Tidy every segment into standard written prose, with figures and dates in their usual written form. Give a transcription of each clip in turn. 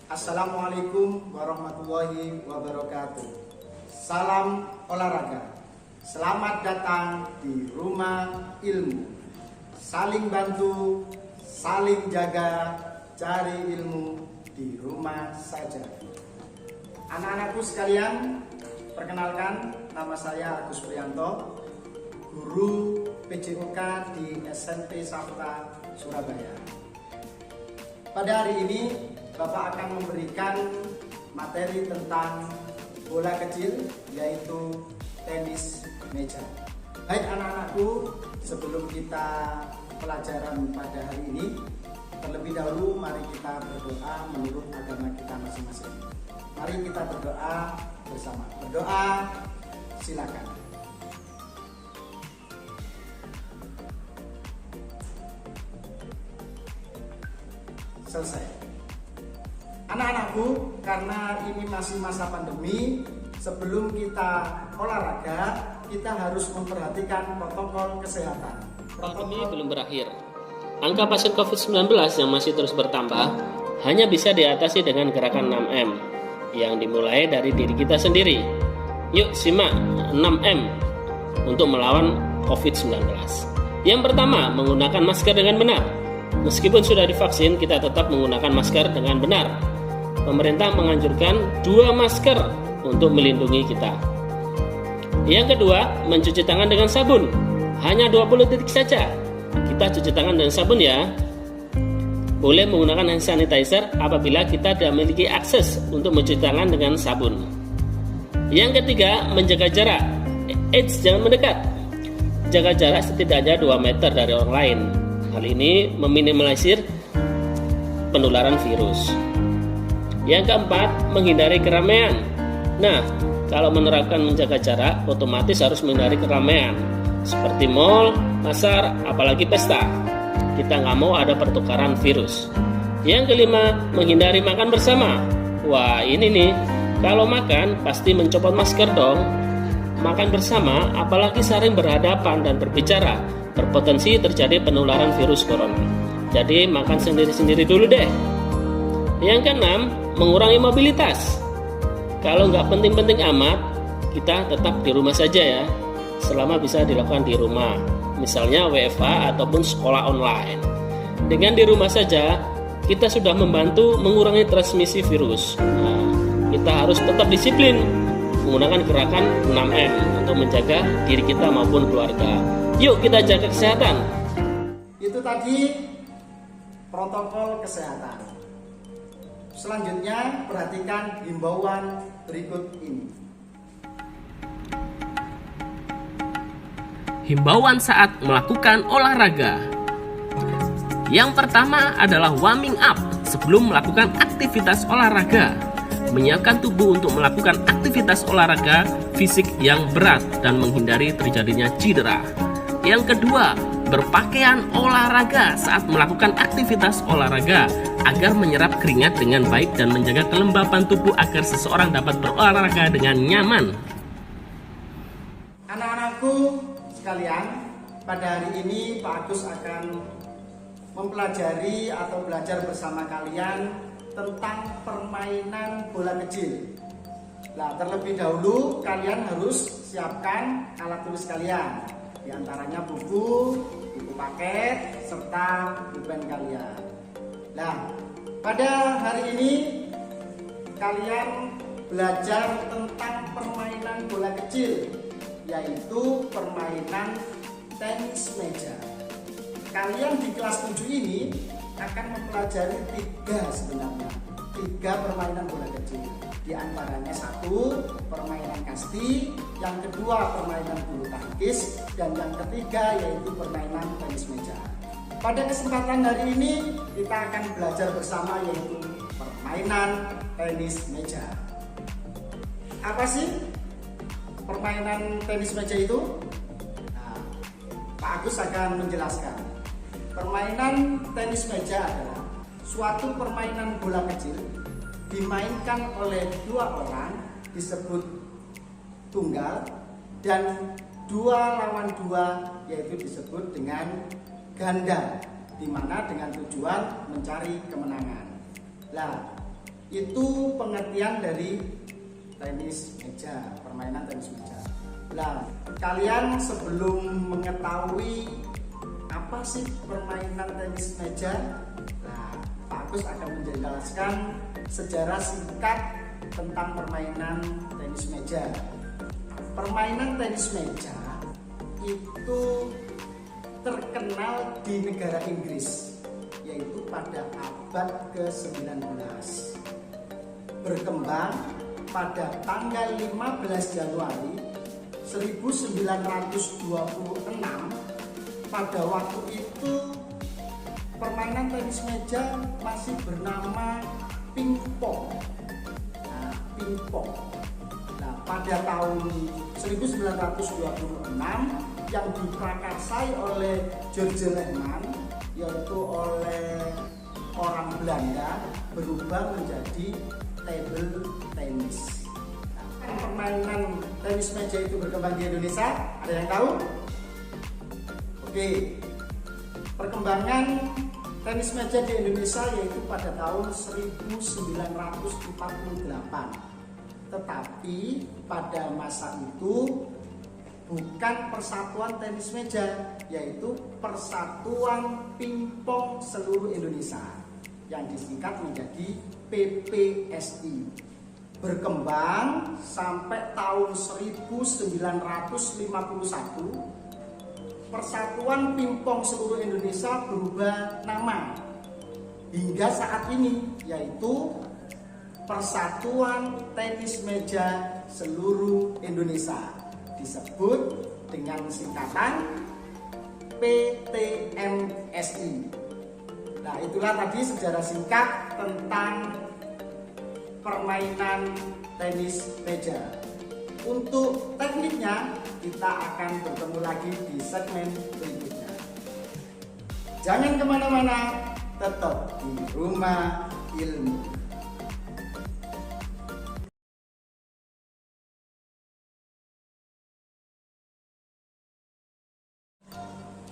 Assalamualaikum warahmatullahi wabarakatuh. Salam olahraga. Selamat datang di Rumah Ilmu. Saling bantu, saling jaga, cari ilmu di rumah saja. Anak-anakku sekalian, perkenalkan, nama saya Agus Priyanto, guru PJOK di SMP Safta Surabaya. Pada hari ini Bapak akan memberikan materi tentang bola kecil, yaitu tenis meja. Baik anak-anakku, sebelum kita pelajaran pada hari ini, terlebih dahulu mari kita berdoa menurut agama kita masing-masing. Mari kita berdoa bersama. Berdoa, silakan. Selesai. Anak-anakku, karena ini masih masa pandemi, sebelum kita olahraga, kita harus memperhatikan protokol kesehatan. Pandemi belum berakhir. Angka pasien COVID-19 yang masih terus bertambah hanya bisa diatasi dengan gerakan 6M yang dimulai dari diri kita sendiri. Yuk simak 6M untuk melawan COVID-19. Yang pertama, menggunakan masker dengan benar. Meskipun sudah divaksin, kita tetap menggunakan masker dengan benar. Pemerintah menganjurkan 2 masker untuk melindungi kita. Yang kedua, mencuci tangan dengan sabun. Hanya 20 detik saja. Kita cuci tangan dengan sabun ya. Boleh menggunakan hand sanitizer apabila kita tidak memiliki akses untuk mencuci tangan dengan sabun. Yang ketiga, menjaga jarak. Jangan mendekat. Jaga jarak setidaknya 2 meter dari orang lain. Hal ini meminimalisir penularan virus. Yang keempat, menghindari keramaian. Nah, kalau menerapkan menjaga jarak, otomatis harus menghindari keramaian seperti mal, pasar, apalagi pesta. Kita nggak mau ada pertukaran virus. Yang kelima, menghindari makan bersama. Wah, ini nih, kalau makan pasti mencopot masker dong. Makan bersama, apalagi saling berhadapan dan berbicara, berpotensi terjadi penularan virus corona. Jadi makan sendiri-sendiri dulu deh. Yang keenam, mengurangi mobilitas. Kalau nggak penting-penting amat, kita tetap di rumah saja ya, selama bisa dilakukan di rumah, misalnya WFH ataupun sekolah online. Dengan di rumah saja, kita sudah membantu mengurangi transmisi virus. Nah, kita harus tetap disiplin menggunakan gerakan 6M untuk menjaga diri kita maupun keluarga. Yuk kita jaga kesehatan. Itu tadi protokol kesehatan. Selanjutnya, perhatikan himbauan berikut ini. Himbauan saat melakukan olahraga. Yang pertama adalah warming up sebelum melakukan aktivitas olahraga. Menyiapkan tubuh untuk melakukan aktivitas olahraga fisik yang berat dan menghindari terjadinya cedera. Yang kedua, berpakaian olahraga saat melakukan aktivitas olahraga agar menyerap keringat dengan baik dan menjaga kelembapan tubuh agar seseorang dapat berolahraga dengan nyaman. Anak-anakku sekalian, pada hari ini Pak Agus akan mempelajari atau belajar bersama kalian tentang permainan bola kecil. Nah, terlebih dahulu kalian harus siapkan alat tulis kalian, di antaranya buku paket, serta pulpen kalian. Nah, pada hari ini kalian belajar tentang permainan bola kecil, yaitu permainan tenis meja. Kalian di kelas 7 ini akan mempelajari 3 permainan bola kecil. Di antaranya 1, permainan kasti, yang kedua permainan bulu tangkis, dan yang ketiga yaitu permainan tenis meja. Pada kesempatan hari ini kita akan belajar bersama yaitu permainan tenis meja. Apa sih permainan tenis meja itu? Nah, Pak Agus akan menjelaskan. Permainan tenis meja adalah suatu permainan bola kecil dimainkan oleh 2 orang disebut tunggal, dan 2 lawan 2 yaitu disebut dengan ganda, di mana dengan tujuan mencari kemenangan. Nah, Itu pengertian dari tenis meja, permainan tenis meja. Nah, kalian sebelum mengetahui apa sih permainan tenis meja, nah, Pak Agus akan menjelaskan sejarah singkat tentang permainan tenis meja. Permainan tenis meja itu terkenal di negara Inggris, yaitu pada abad ke-19. Berkembang pada tanggal 15 Januari 1926. Pada waktu itu permainan tenis meja masih bernama pingpong. Nah, pingpong. Nah, pada tahun 1926 yang diprakarsai oleh George Lehmann, yaitu oleh orang Belanda, berubah menjadi table tennis. Nah, permainan tenis meja itu berkembang di Indonesia, ada yang tahu? Oke, perkembangan tenis meja di Indonesia yaitu pada tahun 1948. Tetapi pada masa itu bukan Persatuan Tenis Meja, yaitu Persatuan Pingpong Seluruh Indonesia yang disingkat menjadi PPSI. Berkembang sampai tahun 1951. Persatuan Pingpong Seluruh Indonesia berubah nama hingga saat ini, yaitu Persatuan Tenis Meja Seluruh Indonesia, disebut dengan singkatan PTMSI. Nah, itulah tadi sejarah singkat tentang permainan tenis meja. Untuk tekniknya kita akan bertemu lagi di segmen berikutnya. Jangan kemana-mana, tetap di Rumah Ilmu.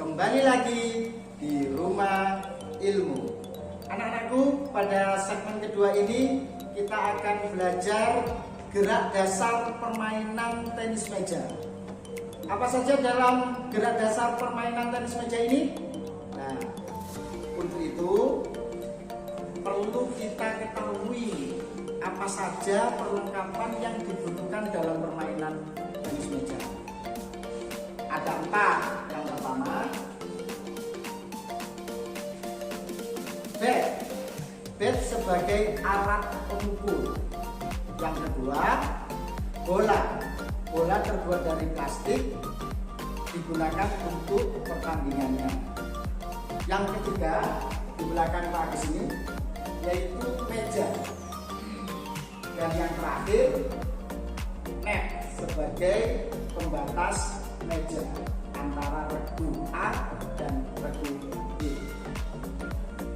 Kembali lagi di Rumah Ilmu. Anak-anakku, pada segmen kedua ini kita akan belajar gerak dasar permainan tenis meja. Apa saja dalam gerak dasar permainan tenis meja ini? Nah, untuk itu perlu kita ketahui apa saja perlengkapan yang dibutuhkan dalam permainan tenis meja. Ada 4. Yang pertama, bat sebagai alat pemukul. Yang kedua, bola terbuat dari plastik, digunakan untuk pertandingannya. Yang ketiga, di belakang Pak Agus ini, yaitu meja. Dan yang terakhir, net sebagai pembatas meja antara regu A dan regu B.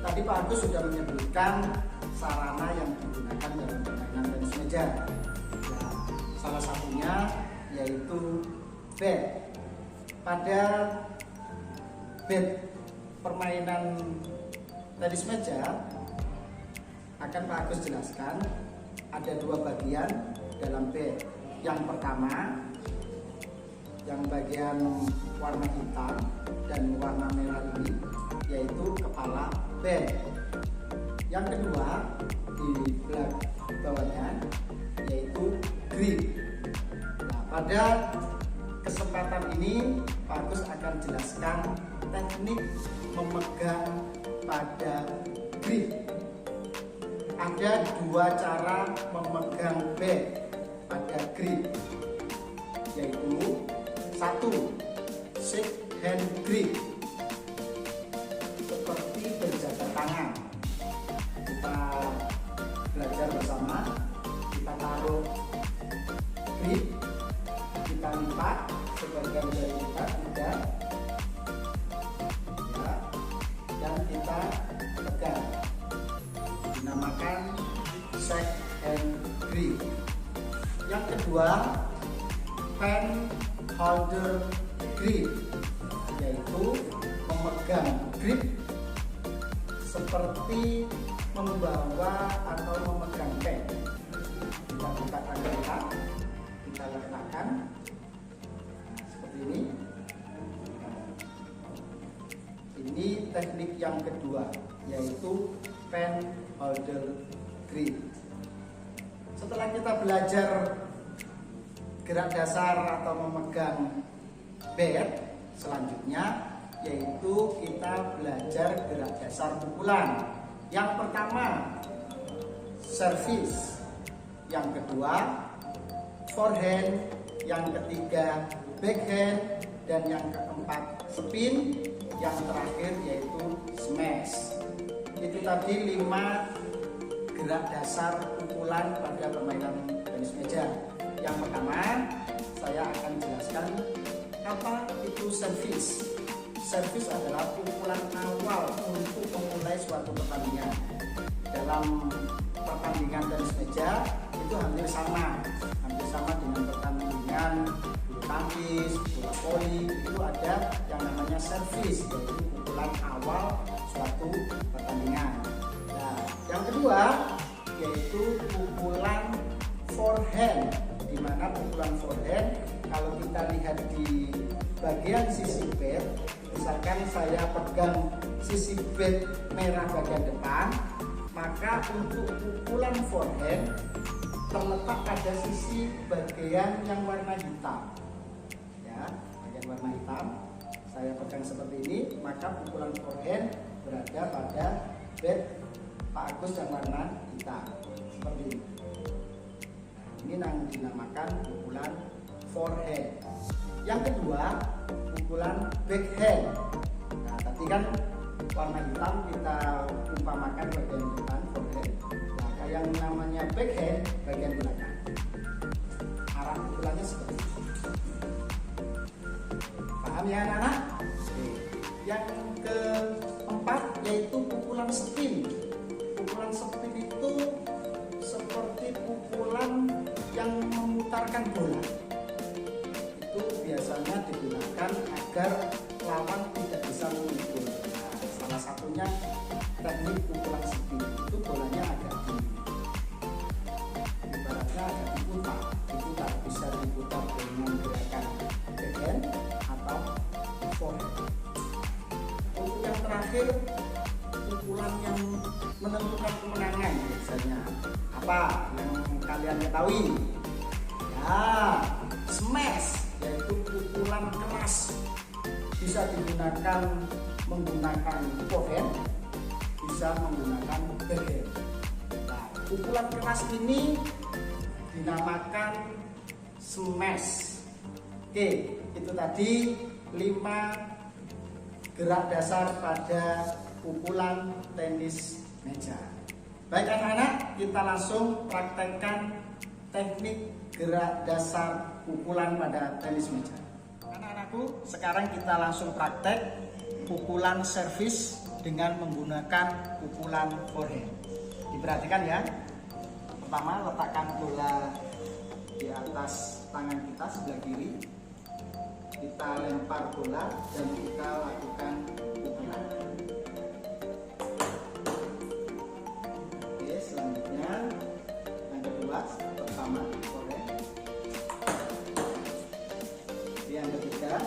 Tadi Pak Agus sudah menyebutkan sarana yang digunakan dalam permainan tenis meja. Nah, salah satunya yaitu bat. Pada bat permainan tenis meja akan Pak Agus jelaskan ada 2 bagian dalam bat. Yang pertama, yang bagian warna hitam dan warna merah ini yaitu kepala bat. Yang kedua, di bawahnya yaitu grip. Nah, pada kesempatan ini Pak Agus akan jelaskan teknik memegang pada grip. Ada 2 cara memegang bat pada grip, yaitu 1. Shake hand grip, seperti berjabat tangan. Kita belajar bersama. Kita taruh grip, kita lipat sebagian dari kita tidak, ya, dan kita pegang. Dinamakan shake hand grip. Yang kedua, pen holder grip, yaitu memegang grip seperti membawa atau memegang yang kedua, yaitu pen holder grip. Setelah kita belajar gerak dasar atau memegang bat, selanjutnya yaitu kita belajar gerak dasar pukulan. Yang pertama service, yang kedua forehand, yang ketiga backhand, dan yang keempat spin, yang terakhir yaitu smash. Itu tadi 5 gerak dasar pukulan pada permainan tenis meja. Yang pertama saya akan jelaskan apa itu service. Service adalah pukulan awal untuk memulai suatu pertandingan. Dalam pertandingan tenis meja itu hampir sama dengan pertandingan bulu tangkis, bola voli. Itu ada yang namanya service, yaitu pukulan awal suatu pertandingan. Nah, yang kedua yaitu pukulan forehand, di mana pukulan forehand kalau kita lihat di bagian sisi bat, misalkan saya pegang sisi bat merah bagian depan, maka untuk pukulan forehand terletak pada sisi bagian yang warna hitam. Ya, bagian warna hitam saya pegang seperti ini, maka pukulan forehand berada pada bat Pak Agus yang warna hitam seperti ini. Ini yang dinamakan pukulan forehand. Yang kedua, pukulan backhand. Nah, tadi kan warna hitam kita umpamakan bagian depan forehand. Nah, yang namanya backhand bagian belakang. Arah pukulannya seperti ini. Paham ya anak-anak? Yang keempat yaitu pukulan spin. Pukulan spin itu seperti pukulan yang memutarkan bola. Itu biasanya digunakan agar lawan tidak bisa memukul. Nah, salah satunya teknik pukulan spin itu bolanya agak tinggi. Ibaratnya agak diputar bisa diputar dengan gerakan backhand atau forehand. Untuk yang terakhir, pukulan yang menentukan kemenangan biasanya apa yang kalian ketahui? Ya, smash, yaitu pukulan keras, bisa digunakan menggunakan forehand, bisa menggunakan backhand. Nah, pukulan keras ini dinamakan smash. Oke, itu tadi 5 gerak dasar pada pukulan tenis meja. Baik anak-anak, kita langsung praktekkan teknik gerak dasar pukulan pada tenis meja. Anak-anakku, sekarang kita langsung praktek pukulan servis dengan menggunakan pukulan forehand. Diperhatikan ya. Pertama, letakkan bola di atas tangan kita sebelah kiri. Kita lempar bola dan kita lakukan pukulan. Oke, selanjutnya yang kedua, pertama forehand. Yang ketiga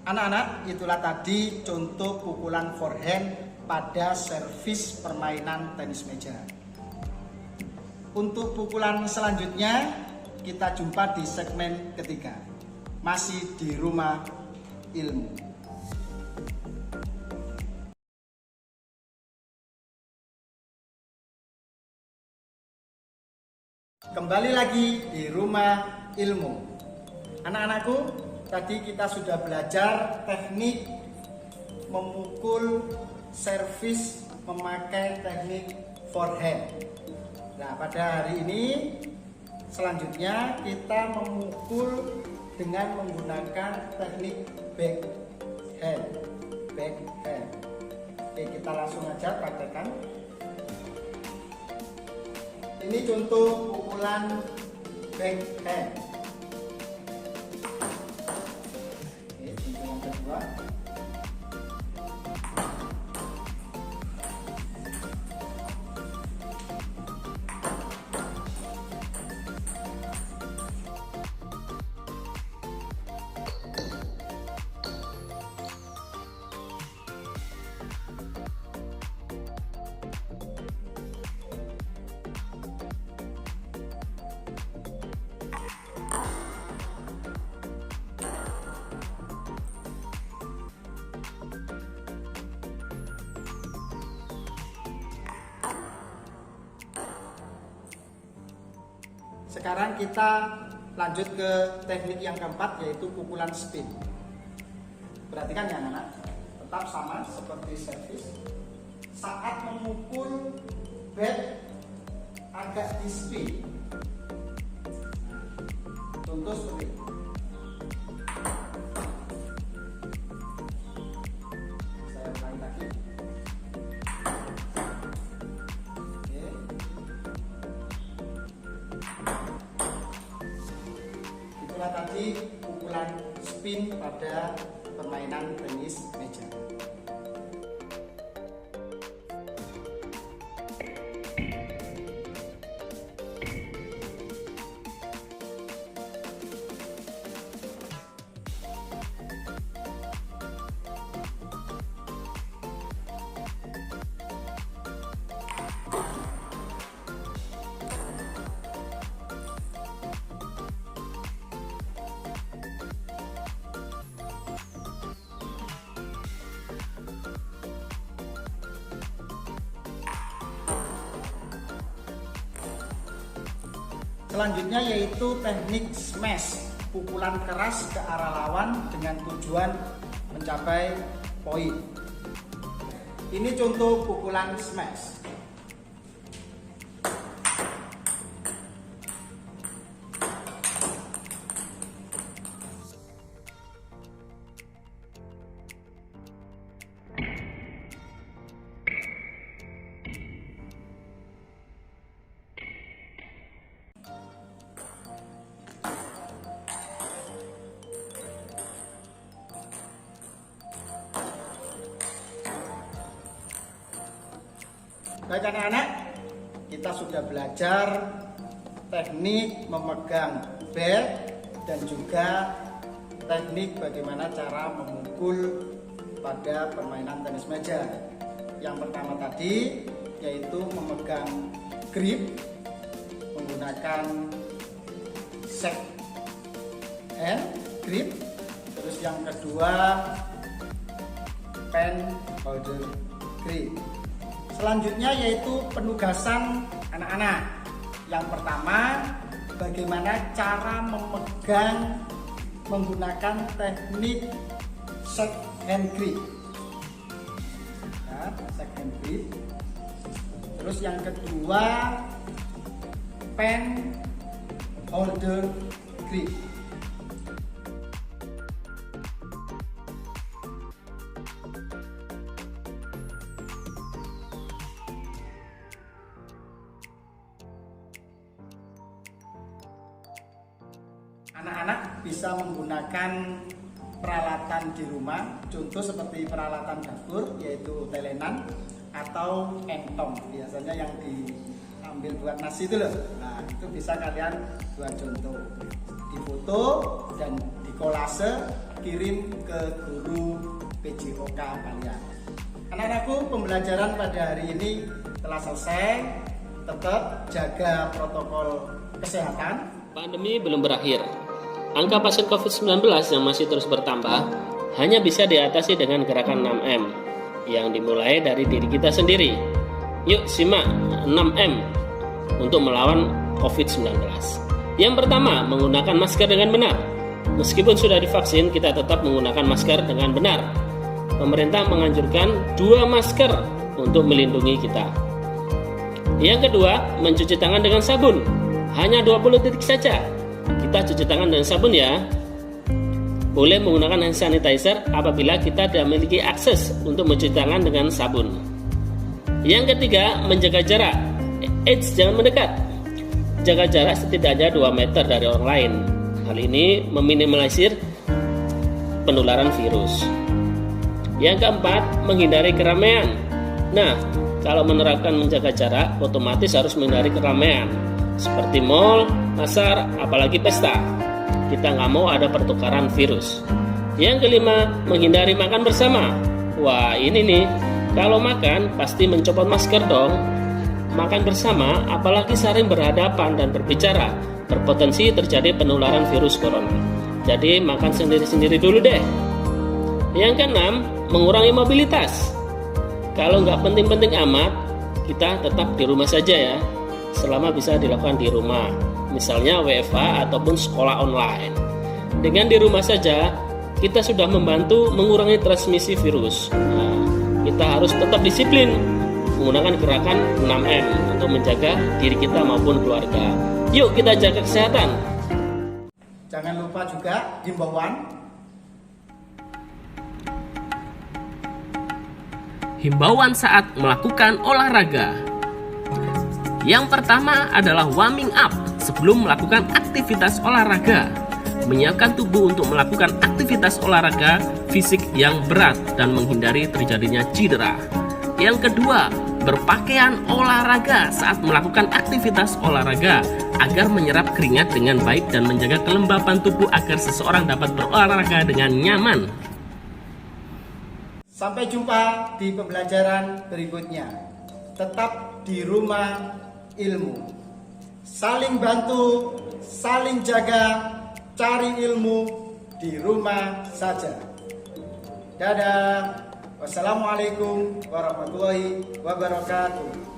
anak-anak, itulah tadi contoh pukulan forehand pada servis permainan tenis meja. Untuk pukulan selanjutnya kita jumpa di segmen ketiga, masih di rumah ilmu. Kembali lagi di rumah ilmu. Anak-anakku, tadi kita sudah belajar teknik memukul servis memakai teknik forehand. Nah, pada hari ini selanjutnya kita memukul dengan menggunakan teknik backhand. Oke, kita langsung aja praktekkan. Ini contoh pukulan backhand. Oke, contoh yang kedua. Sekarang kita lanjut ke teknik yang keempat, yaitu pukulan spin. Perhatikan ya anak-anak, tetap sama seperti servis. Saat memukul bat agak di spin. Contoh seperti ini. Saya ulangi lagi. Itulah tadi pukulan spin pada permainan tenis meja. Selanjutnya yaitu teknik smash, pukulan keras ke arah lawan dengan tujuan mencapai poin. Ini contoh pukulan smash. Baik anak-anak, kita sudah belajar teknik memegang bat dan juga teknik bagaimana cara memukul pada permainan tenis meja. Yang pertama tadi yaitu memegang grip menggunakan second hand grip. Terus yang kedua pen holder grip. Selanjutnya yaitu penugasan anak-anak. Yang pertama, bagaimana cara memegang menggunakan teknik second hand grip. Ya, second hand grip. Terus yang kedua, pen holder grip. Anak-anak bisa menggunakan peralatan di rumah, contoh seperti peralatan dapur yaitu telenan atau entong, biasanya yang diambil buat nasi itu loh. Nah, itu bisa kalian buat contoh, difoto dan dikolase, kirim ke guru PJOK kalian. Anak-anakku, pembelajaran pada hari ini telah selesai. Tetap jaga protokol kesehatan. Pandemi belum berakhir. Angka pasien COVID-19 yang masih terus bertambah hanya bisa diatasi dengan gerakan 6M yang dimulai dari diri kita sendiri. Yuk simak 6M untuk melawan COVID-19. Yang pertama, menggunakan masker dengan benar. Meskipun sudah divaksin, kita tetap menggunakan masker dengan benar. Pemerintah menganjurkan 2 masker untuk melindungi kita. Yang kedua, mencuci tangan dengan sabun. Hanya 20 detik saja. Kita cuci tangan dengan sabun ya. Boleh menggunakan hand sanitizer apabila kita tidak memiliki akses untuk mencuci tangan dengan sabun. Yang ketiga, menjaga jarak. Jangan mendekat. Jaga jarak setidaknya 2 meter dari orang lain. Hal ini meminimalisir penularan virus. Yang keempat, menghindari keramaian. Nah, kalau menerapkan menjaga jarak, otomatis harus menghindari keramaian seperti mal, pasar, apalagi pesta. Kita nggak mau ada pertukaran virus. Yang kelima, menghindari makan bersama. Wah, ini nih, kalau makan pasti mencopot masker dong. Makan bersama, apalagi saling berhadapan dan berbicara, berpotensi terjadi penularan virus corona. Jadi makan sendiri-sendiri dulu deh. Yang keenam, mengurangi mobilitas. Kalau nggak penting-penting amat, kita tetap di rumah saja ya, selama bisa dilakukan di rumah, misalnya WFH ataupun sekolah online. Dengan di rumah saja, kita sudah membantu mengurangi transmisi virus. Nah, kita harus tetap disiplin menggunakan gerakan 6M untuk menjaga diri kita maupun keluarga. Yuk kita jaga kesehatan. Jangan lupa juga himbauan saat melakukan olahraga. Yang pertama adalah warming up sebelum melakukan aktivitas olahraga. Menyiapkan tubuh untuk melakukan aktivitas olahraga fisik yang berat dan menghindari terjadinya cedera. Yang kedua, berpakaian olahraga saat melakukan aktivitas olahraga agar menyerap keringat dengan baik dan menjaga kelembapan tubuh agar seseorang dapat berolahraga dengan nyaman. Sampai jumpa di pembelajaran berikutnya. Tetap di rumah ilmu. Saling bantu, saling jaga, cari ilmu di rumah saja. Dadah. Wassalamualaikum warahmatullahi wabarakatuh.